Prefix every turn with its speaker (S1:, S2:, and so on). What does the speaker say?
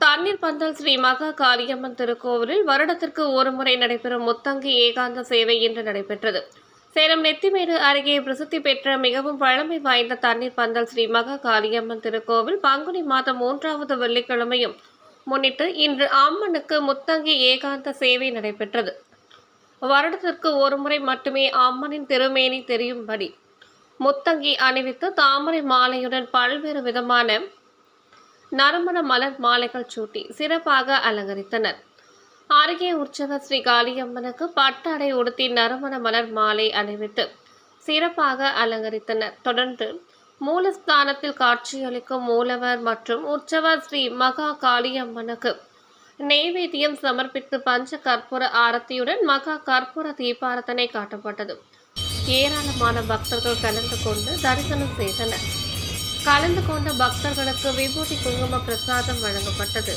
S1: தண்ணீர் பந்தல் ஸ்ரீ மகா காளியம்மன் திருக்கோவிலில் வருடத்திற்கு ஒருமுறை நடைபெறும் முத்தங்கி ஏகாந்த சேவை இன்று நடைபெற்றது. சேலம் நெத்திமேடு அருகே பிரசித்தி பெற்ற மிகவும் பழமை வாய்ந்த தண்ணீர் பந்தல் ஸ்ரீ மகா காளியம்மன் திருக்கோவில் பங்குனி மாதம் 3வது வெள்ளிக்கிழமையும் முன்னிட்டு இன்று அம்மனுக்கு முத்தங்கி ஏகாந்த சேவை நடைபெற்றது. வருடத்திற்கு ஒருமுறை மட்டுமே அம்மனின் திருமேனி தெரியும்படி முத்தங்கி அணிவித்து தாமரை மாலையுடன் பல்வேறு விதமான நறுமண மலர் மாலைகள் சூட்டி சிறப்பாக அலங்கரித்தனர். அருகே உற்சவர் ஸ்ரீ காளியம்மனுக்கு பட்டாடை உடுத்தி நறுமண மலர் மாலை அணிவித்து சிறப்பாக அலங்கரித்தனர். தொடர்ந்து மூலஸ்தானத்தில் காட்சியளிக்கும் மூலவர் மற்றும் உற்சவர் ஸ்ரீ மகா காளியம்மனுக்கு நெய்வேத்தியம் சமர்ப்பித்து பஞ்ச கற்பூர ஆரத்தியுடன் மகா கற்பூர தீபாரதனை காட்டப்பட்டது. ஏராளமான பக்தர்கள் கலந்து கொண்டு தரிசனம் செய்தனர். கலந்து கொண்ட பக்தர்களுக்கு விபூதி குங்கும பிரசாதம் வழங்கப்பட்டது.